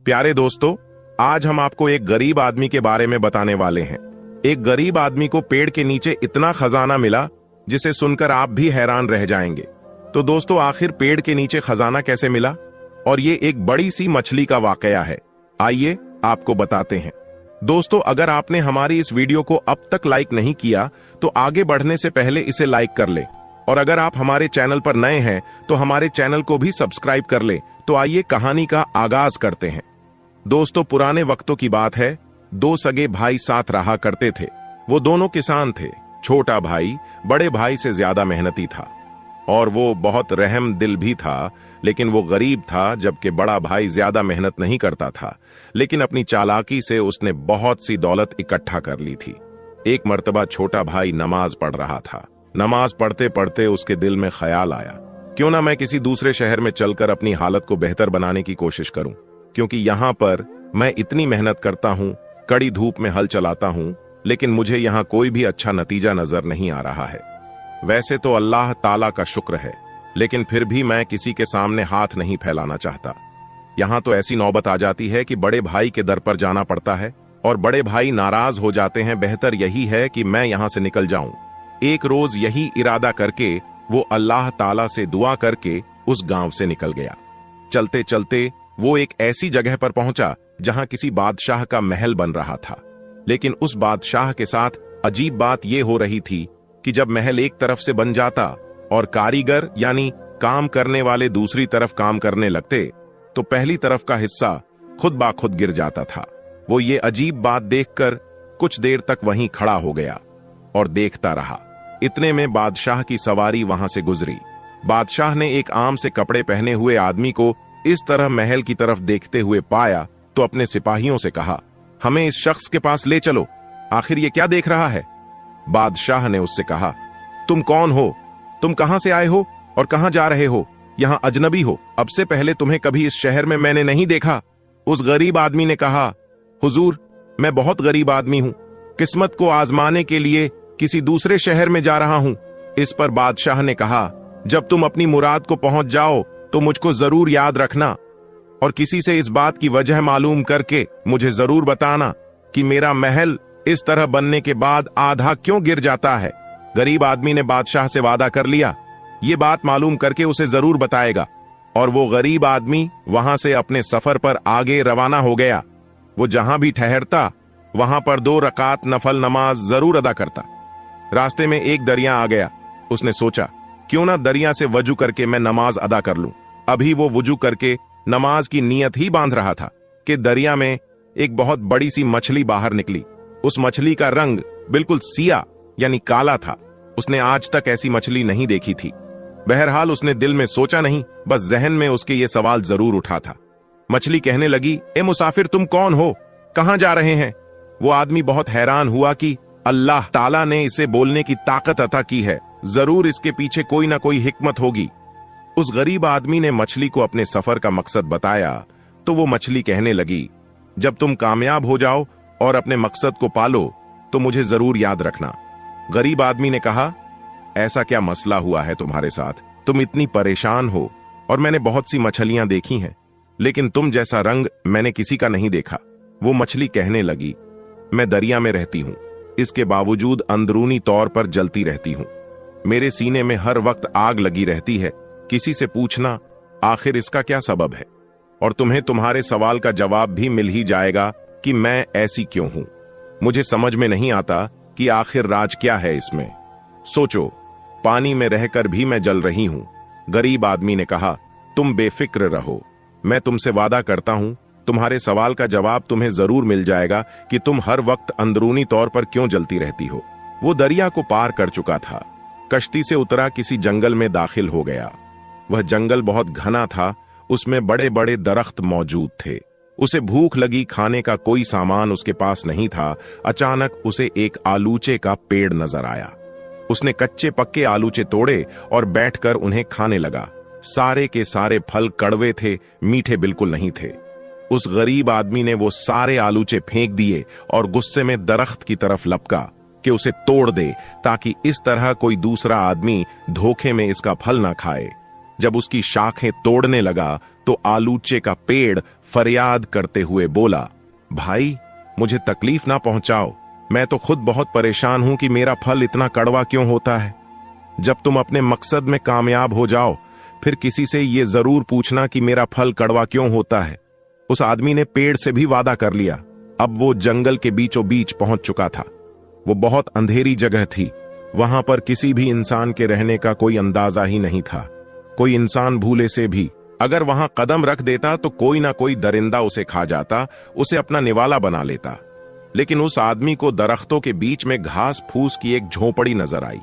प्यारे दोस्तों, आज हम आपको एक गरीब आदमी के बारे में बताने वाले हैं। एक गरीब आदमी को पेड़ के नीचे इतना खजाना मिला जिसे सुनकर आप भी हैरान रह जाएंगे। तो दोस्तों, आखिर पेड़ के नीचे खजाना कैसे मिला? और ये एक बड़ी सी मछली का वाकया है। आइए आपको बताते हैं। दोस्तों, अगर आपने हमारी इस वीडियो को अब तक लाइक नहीं किया तो आगे बढ़ने से पहले इसे लाइक कर ले, और अगर आप हमारे चैनल पर नए हैं तो हमारे चैनल को भी सब्सक्राइब कर ले। तो आइए कहानी का आगाज करते हैं। दोस्तों, पुराने वक्तों की बात है। दो सगे भाई साथ रहा करते थे। वो दोनों किसान थे। छोटा भाई बड़े भाई से ज्यादा मेहनती था और वो बहुत रहम दिल भी था, लेकिन वो गरीब था। जबकि बड़ा भाई ज्यादा मेहनत नहीं करता था, लेकिन अपनी चालाकी से उसने बहुत सी दौलत इकट्ठा कर ली थी। एक मर्तबा छोटा भाई नमाज पढ़ रहा था। नमाज पढ़ते पढ़ते उसके दिल में ख्याल आया, क्यों ना मैं किसी दूसरे शहर में चलकर अपनी हालत को बेहतर बनाने की कोशिश करूं, क्योंकि यहां पर मैं इतनी मेहनत करता हूं, कड़ी धूप में हल चलाता हूं, लेकिन मुझे यहां कोई भी अच्छा नतीजा नजर नहीं आ रहा है। वैसे तो अल्लाह ताला का शुक्र है, लेकिन फिर भी मैं किसी के सामने हाथ नहीं फैलाना चाहता। यहां तो ऐसी नौबत आ जाती है कि बड़े भाई के दर पर जाना पड़ता है और बड़े भाई नाराज हो जाते हैं। बेहतर यही है कि मैं यहां से निकल जाऊं। एक रोज यही इरादा करके वो अल्लाह ताला से दुआ करके उस गांव से निकल गया। चलते चलते वो एक ऐसी जगह पर पहुंचा जहां किसी बादशाह का महल बन रहा था। लेकिन उस बादशाह के साथ अजीब बात यह हो रही थी कि जब महल एक तरफ से बन जाता और कारीगर यानी काम करने वाले दूसरी तरफ काम करने लगते, तो पहली तरफ का हिस्सा खुद ब खुद गिर जाता था। वो ये अजीब बात देखकर कुछ देर तक वहीं खड़ा हो गया और देखता रहा। इतने में बादशाह की सवारी वहां से गुजरी। बादशाह ने एक आम से कपड़े पहने हुए आदमी को इस तरह महल की तरफ देखते हुए पाया तो अपने सिपाहियों से कहा, हमें इस शख्स के पास ले चलो, आखिर ये क्या देख रहा है? बादशाह ने उससे कहा, तुम कौन हो? तुम कहां से आए हो और कहां जा रहे हो? यहां अजनबी हो। अब से पहले तुम्हें कभी इस शहर में मैंने नहीं देखा। उस गरीब आदमी ने कहा, हुजूर, मैं बहुत गरीब आदमी हूं, किस्मत को आजमाने के लिए किसी दूसरे शहर में जा रहा हूं। इस पर बादशाह ने कहा, जब तुम अपनी मुराद को पहुंच जाओ तो मुझको जरूर याद रखना और किसी से इस बात की वजह मालूम करके मुझे जरूर बताना कि मेरा महल इस तरह बनने के बाद आधा क्यों गिर जाता है। गरीब आदमी ने बादशाह से वादा कर लिया, ये बात मालूम करके उसे जरूर बताएगा, और वो गरीब आदमी वहां से अपने सफर पर आगे रवाना हो गया। वो जहां भी ठहरता वहां पर 2 रकात नफल नमाज जरूर अदा करता। रास्ते में एक दरिया आ गया। उसने सोचा, क्यों ना दरिया से वजू करके मैं नमाज अदा कर लूं। अभी वो वजू करके नमाज की नीयत ही बांध रहा था कि दरिया में एक बहुत बड़ी सी मछली बाहर निकली। उस मछली का रंग बिल्कुल सिया यानी काला था। उसने आज तक ऐसी मछली नहीं देखी थी। बहरहाल उसने दिल में सोचा नहीं, बस जहन में उसके ये सवाल जरूर उठा था। मछली कहने लगी, ए मुसाफिर, तुम कौन हो? कहां जा रहे हैं? वो आदमी बहुत हैरान हुआ कि अल्लाह ताला ने इसे बोलने की ताकत अता की है, जरूर इसके पीछे कोई ना कोई हिकमत होगी। उस गरीब आदमी ने मछली को अपने सफर का मकसद बताया तो वो मछली कहने लगी, जब तुम कामयाब हो जाओ और अपने मकसद को पालो तो मुझे जरूर याद रखना। गरीब आदमी ने कहा, ऐसा क्या मसला हुआ है तुम्हारे साथ? तुम इतनी परेशान हो और मैंने बहुत सी मछलियां देखी हैं, लेकिन तुम जैसा रंग मैंने किसी का नहीं देखा। वो मछली कहने लगी, मैं दरिया में रहती हूं, इसके बावजूद अंदरूनी तौर पर जलती रहती हूं। मेरे सीने में हर वक्त आग लगी रहती है। किसी से पूछना आखिर इसका क्या सबब है, और तुम्हें तुम्हारे सवाल का जवाब भी मिल ही जाएगा कि मैं ऐसी क्यों हूं। मुझे समझ में नहीं आता कि आखिर राज क्या है इसमें। सोचो, पानी में रहकर भी मैं जल रही हूं। गरीब आदमी ने कहा, तुम बेफिक्र रहो, मैं तुमसे वादा करता हूं तुम्हारे सवाल का जवाब तुम्हें जरूर मिल जाएगा कि तुम हर वक्त अंदरूनी तौर पर क्यों जलती रहती हो। वो दरिया को पार कर चुका था। कश्ती से उतरा किसी जंगल में दाखिल हो गया। वह जंगल बहुत घना था, उसमें बड़े बड़े दरख्त मौजूद थे। उसे भूख लगी, खाने का कोई सामान उसके पास नहीं था। अचानक उसे एक आलूचे का पेड़ नजर आया। उसने कच्चे पक्के आलूचे तोड़े और बैठकर उन्हें खाने लगा। सारे के सारे फल कड़वे थे, मीठे बिल्कुल नहीं थे। उस गरीब आदमी ने वो सारे आलूचे फेंक दिए और गुस्से में दरख्त की तरफ लपका कि उसे तोड़ दे, ताकि इस तरह कोई दूसरा आदमी धोखे में इसका फल ना खाए। जब उसकी शाखें तोड़ने लगा तो आलूचे का पेड़ फरियाद करते हुए बोला, भाई मुझे तकलीफ ना पहुंचाओ, मैं तो खुद बहुत परेशान हूं कि मेरा फल इतना कड़वा क्यों होता है। जब तुम अपने मकसद में कामयाब हो जाओ फिर किसी से ये जरूर पूछना कि मेरा फल कड़वा क्यों होता है। उस आदमी ने पेड़ से भी वादा कर लिया। अब वो जंगल के बीचों बीच पहुंच चुका था। वो बहुत अंधेरी जगह थी, वहां पर किसी भी इंसान के रहने का कोई अंदाजा ही नहीं था। कोई इंसान भूले से भी अगर वहां कदम रख देता तो कोई ना कोई दरिंदा उसे खा जाता, उसे अपना निवाला बना लेता। लेकिन उस आदमी को दरख्तों के बीच में घास फूस की एक झोपड़ी नजर आई।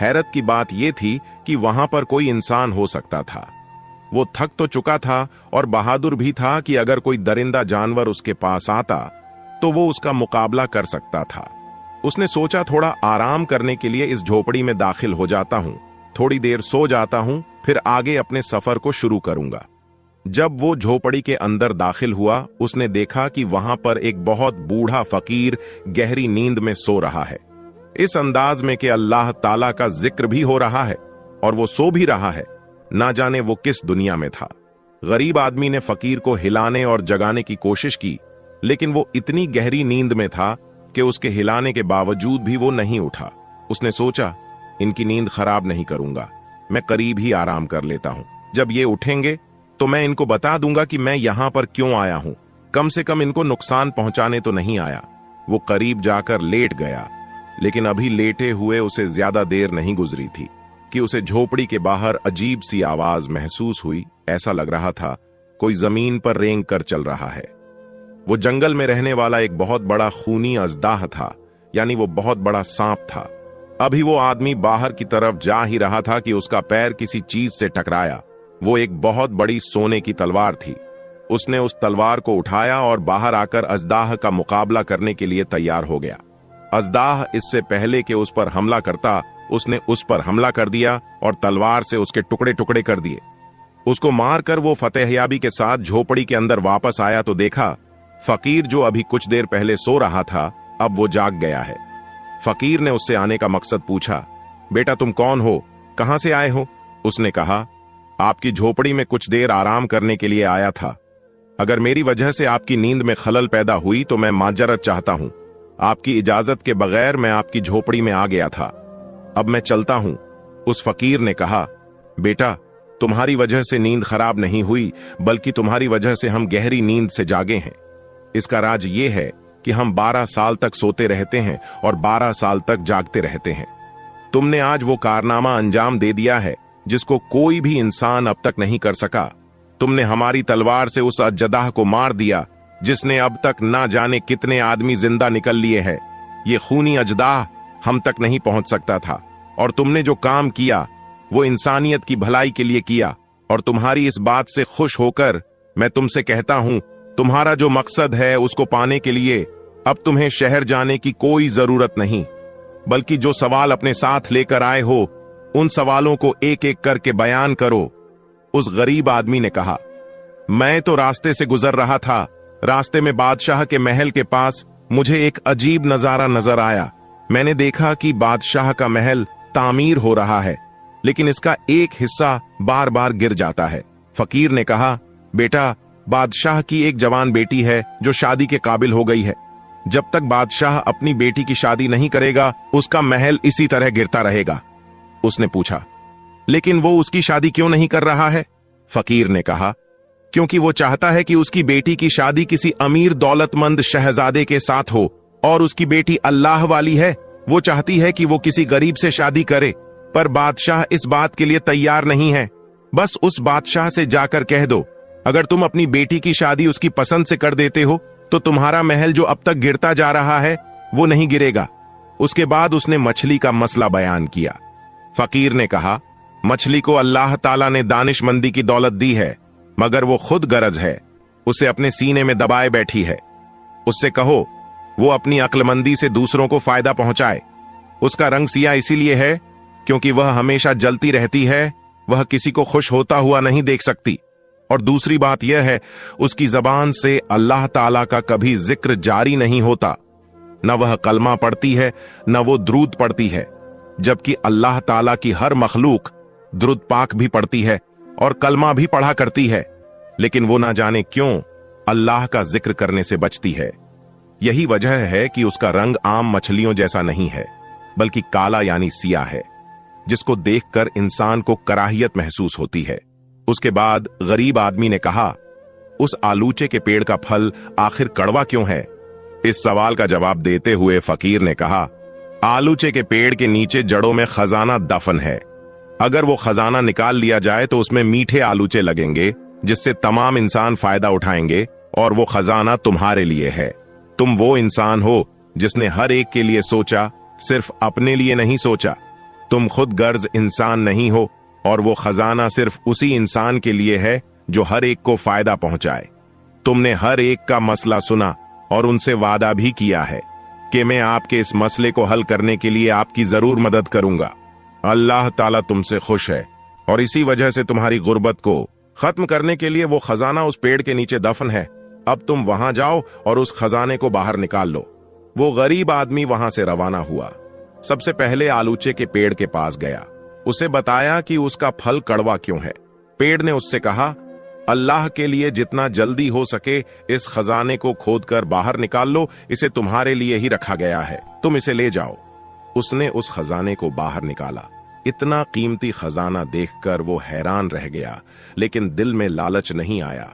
हैरत की बात यह थी कि वहां पर कोई इंसान हो सकता था। वो थक तो चुका था और बहादुर भी था कि अगर कोई दरिंदा जानवर उसके पास आता तो वो उसका मुकाबला कर सकता था। उसने सोचा, थोड़ा आराम करने के लिए इस झोपड़ी में दाखिल हो जाता हूं, थोड़ी देर सो जाता हूं, फिर आगे अपने सफर को शुरू करूंगा। जब वो झोपड़ी के अंदर दाखिल हुआ उसने देखा कि वहां पर एक बहुत बूढ़ा फकीर गहरी नींद में सो रहा है, इस अंदाज में कि अल्लाह ताला का जिक्र भी हो रहा है और वो सो भी रहा है। ना जाने वो किस दुनिया में था। गरीब आदमी ने फकीर को हिलाने और जगाने की कोशिश की, लेकिन वो इतनी गहरी नींद में था कि उसके हिलाने के बावजूद भी वो नहीं उठा। उसने सोचा, इनकी नींद खराब नहीं करूंगा, मैं करीब ही आराम कर लेता हूं। जब ये उठेंगे तो मैं इनको बता दूंगा कि मैं यहां पर क्यों आया हूं, कम से कम इनको नुकसान पहुंचाने तो नहीं आया। वो करीब जाकर लेट गया, लेकिन अभी लेटे हुए उसे ज्यादा देर नहीं गुजरी थी कि उसे झोपड़ी के बाहर अजीब सी आवाज महसूस हुई। ऐसा लग रहा था कोई जमीन पर रेंग कर चल रहा है। वो जंगल में रहने वाला एक बहुत बड़ा खूनी अजदाह था, यानी वो बहुत बड़ा सांप था। अभी वो आदमी बाहर की तरफ जा ही रहा था कि उसका पैर किसी चीज से टकराया। वो एक बहुत बड़ी सोने की तलवार थी। उसने उस तलवार को उठाया और बाहर आकर अजदाह का मुकाबला करने के लिए तैयार हो गया। अजदाह इससे पहले कि उस पर हमला करता, उसने उस पर हमला कर दिया और तलवार से उसके टुकड़े टुकड़े कर दिए। उसको मारकर वो फतेहयाबी के साथ झोपड़ी के अंदर वापस आया तो देखा फकीर, जो अभी कुछ देर पहले सो रहा था, अब वो जाग गया है। फकीर ने उससे आने का मकसद पूछा। बेटा तुम कौन हो, कहां से आए हो? उसने कहा, आपकी झोपड़ी में कुछ देर आराम करने के लिए आया था। अगर मेरी वजह से आपकी नींद में खलल पैदा हुई तो मैं माजरत चाहता हूं। आपकी इजाजत के बगैर मैं आपकी झोपड़ी में आ गया था, अब मैं चलता हूं। उस फकीर ने कहा, बेटा तुम्हारी वजह से नींद खराब नहीं हुई, बल्कि तुम्हारी वजह से हम गहरी नींद से जागे हैं। इसका राज ये है कि हम 12 साल तक सोते रहते हैं और 12 साल तक जागते रहते हैं। तुमने आज वो कारनामा अंजाम दे दिया है जिसको कोई भी इंसान अब तक नहीं कर सका। तुमने हमारी तलवार से उस अजदाह को मार दिया जिसने अब तक ना जाने कितने आदमी जिंदा निकल लिए हैं। ये खूनी अजदाह हम तक नहीं पहुंच सकता था, और तुमने जो काम किया वो इंसानियत की भलाई के लिए किया। और तुम्हारी इस बात से खुश होकर मैं तुमसे कहता हूं, तुम्हारा जो मकसद है उसको पाने के लिए अब तुम्हें शहर जाने की कोई जरूरत नहीं, बल्कि जो सवाल अपने साथ लेकर आए हो उन सवालों को एक एक करके बयान करो। उस गरीब आदमी ने कहा, मैं तो रास्ते से गुजर रहा था। रास्ते में बादशाह के महल के पास मुझे एक अजीब नजारा नजर आया। मैंने देखा कि बादशाह का महल तामीर हो रहा है, लेकिन इसका एक हिस्सा बार बार गिर जाता है। फकीर ने कहा, बेटा बादशाह की एक जवान बेटी है जो शादी के काबिल हो गई है। जब तक बादशाह अपनी बेटी की शादी नहीं करेगा उसका महल इसी तरह गिरता रहेगा। उसने पूछा, लेकिन वो उसकी शादी क्यों नहीं कर रहा है? फकीर ने कहा, क्योंकि वो चाहता है कि उसकी बेटी की शादी किसी अमीर दौलतमंद शहजादे के साथ हो, और उसकी बेटी अल्लाह वाली है। वो चाहती है कि वो किसी गरीब से शादी करे, पर बादशाह इस बात के लिए तैयार नहीं है। बस उस बादशाह से जाकर कह दो, अगर तुम अपनी बेटी की शादी उसकी पसंद से कर देते हो तो तुम्हारा महल जो अब तक गिरता जा रहा है वो नहीं गिरेगा। उसके बाद उसने मछली का मसला बयान किया। फकीर ने कहा, मछली को अल्लाह ताला ने दानिशमंदी की दौलत दी है, मगर वो खुद गरज है, उसे अपने सीने में दबाए बैठी है। उससे कहो वो अपनी अक्लमंदी से दूसरों को फायदा पहुंचाए। उसका रंग सिया इसीलिए है क्योंकि वह हमेशा जलती रहती है, वह किसी को खुश होता हुआ नहीं देख सकती। और दूसरी बात यह है, उसकी जबान से अल्लाह ताला का कभी जिक्र जारी नहीं होता। न वह कलमा पढ़ती है न वो द्रूद पढ़ती है, जबकि अल्लाह ताला की हर मखलूक द्रूद पाक भी पढ़ती है और कलमा भी पढ़ा करती है। लेकिन वो ना जाने क्यों अल्लाह का जिक्र करने से बचती है। यही वजह है कि उसका रंग आम मछलियों जैसा नहीं है, बल्कि काला यानी सिया है, जिसको देखकर इंसान को कराहियत महसूस होती है। उसके बाद गरीब आदमी ने कहा, उस आलूचे के पेड़ का फल आखिर कड़वा क्यों है? इस सवाल का जवाब देते हुए फकीर ने कहा, आलूचे के पेड़ के नीचे जड़ों में खजाना दफन है। अगर वो खजाना निकाल लिया जाए तो उसमें मीठे आलूचे लगेंगे, जिससे तमाम इंसान फायदा उठाएंगे, और वो खजाना तुम्हारे लिए है। तुम वो इंसान हो जिसने हर एक के लिए सोचा, सिर्फ अपने लिए नहीं सोचा। तुम खुद गर्ज इंसान नहीं हो, और वो खजाना सिर्फ उसी इंसान के लिए है जो हर एक को फायदा पहुंचाए। तुमने हर एक का मसला सुना और उनसे वादा भी किया है कि मैं आपके इस मसले को हल करने के लिए आपकी जरूर मदद करूंगा। अल्लाह ताला तुमसे खुश है, और इसी वजह से तुम्हारी गुर्बत को खत्म करने के लिए वो खजाना उस पेड़ के नीचे दफन है। अब तुम वहां जाओ और उस खजाने को बाहर निकाल लो। वो गरीब आदमी वहां से रवाना हुआ। सबसे पहले आलूचे के पेड़ के पास गया, उसे बताया कि उसका फल कड़वा क्यों है। पेड़ ने उससे कहा, अल्लाह के लिए जितना जल्दी हो सके इस खजाने को खोदकर बाहर निकाल लो, इसे तुम्हारे लिए ही रखा गया है, तुम इसे ले जाओ। उसने उस खजाने को बाहर निकाला। इतना कीमती खजाना देखकर वो हैरान रह गया, लेकिन दिल में लालच नहीं आया।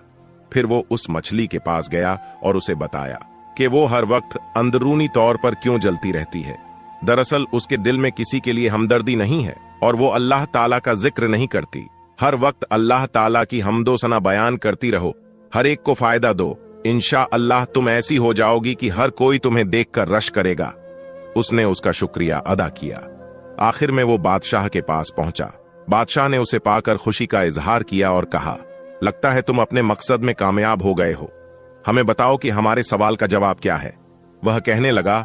फिर वो उस मछली के पास गया और उसे बताया कि वो हर वक्त अंदरूनी तौर पर क्यों जलती रहती है। दरअसल उसके दिल में किसी के लिए हमदर्दी नहीं है, और वो अल्लाह ताला का जिक्र नहीं करती। हर वक्त अल्लाह ताला की हम्दो सना बयान करती रहो, हर एक को फायदा दो। इंशा अल्लाह तुम ऐसी हो जाओगी कि हर कोई तुम्हें देखकर रश करेगा। उसने उसका शुक्रिया अदा किया। आखिर में वो बादशाह के पास पहुंचा। बादशाह ने उसे पाकर खुशी का इजहार किया और कहा, लगता है तुम अपने मकसद में कामयाब हो गए हो। हमें बताओ कि हमारे सवाल का जवाब क्या है। वह कहने लगा,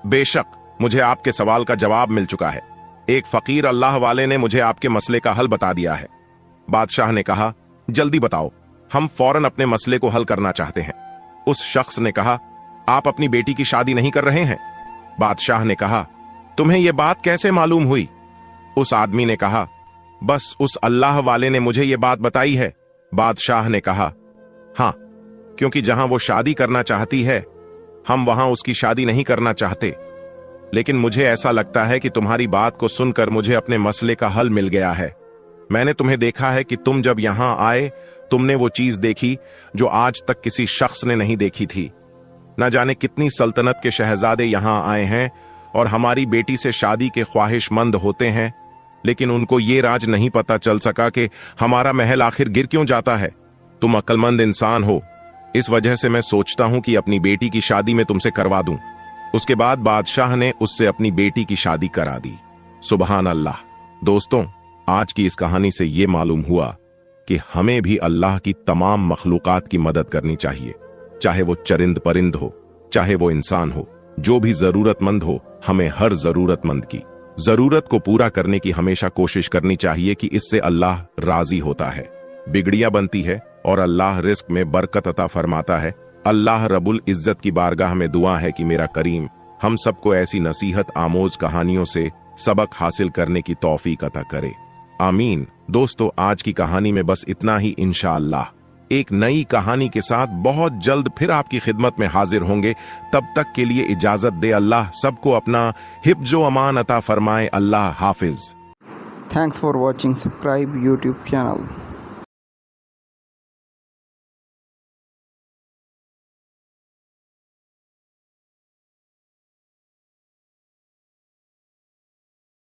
बेशक मुझे आपके सवाल का जवाब मिल चुका है। एक फकीर अल्लाह वाले ने मुझे आपके मसले का हल बता दिया है। बादशाह ने कहा, जल्दी बताओ, हम फौरन अपने मसले को हल करना चाहते हैं। उस शख्स ने कहा, आप अपनी बेटी की शादी नहीं कर रहे हैं? बादशाह ने कहा, तुम्हें यह बात कैसे मालूम हुई? उस आदमी ने कहा, बस उस अल्लाह वाले ने मुझे यह बात बताई है। बादशाह ने कहा, हां, क्योंकि जहां वो शादी करना चाहती है, हम वहां उसकी शादी नहीं करना चाहते। लेकिन मुझे ऐसा लगता है कि तुम्हारी बात को सुनकर मुझे अपने मसले का हल मिल गया है। मैंने तुम्हें देखा है कि तुम जब यहां आए, तुमने वो चीज देखी जो आज तक किसी शख्स ने नहीं देखी थी। न जाने कितनी सल्तनत के शहजादे यहां आए हैं और हमारी बेटी से शादी के ख्वाहिशमंद होते हैं, लेकिन उनको ये राज नहीं पता चल सका कि हमारा महल आखिर गिर क्यों जाता है। तुम अक्लमंद इंसान हो, इस वजह से मैं सोचता हूं कि अपनी बेटी की शादी में तुमसे करवा दूं। उसके बाद बादशाह ने उससे अपनी बेटी की शादी करा दी। सुबहान अल्लाह। दोस्तों, आज की इस कहानी से यह मालूम हुआ कि हमें भी अल्लाह की तमाम मखलूकात की मदद करनी चाहिए, चाहे वो चरिंद परिंद हो, चाहे वो इंसान हो। जो भी जरूरतमंद हो, हमें हर जरूरतमंद की जरूरत को पूरा करने की हमेशा कोशिश करनी चाहिए कि इससे अल्लाह राजी होता है, बिगड़ियां बनती है और अल्लाह रिस्क में बरकत अता फरमाता है। अल्लाह रब्बुल इज्जत की बारगाह में दुआ है कि मेरा करीम हम सबको ऐसी नसीहत आमोज कहानियों से सबक हासिल करने की तौफीक अता करे। आमीन। दोस्तों, आज की कहानी में बस इतना ही। इंशाअल्लाह एक नई कहानी के साथ बहुत जल्द फिर आपकी खिदमत में हाजिर होंगे। तब तक के लिए इजाजत दे। अल्लाह सबको अपना हिफ्ज़ो अमान अता फरमाए। अल्लाह हाफिज। Thanks for watching. Subscribe YouTube channel.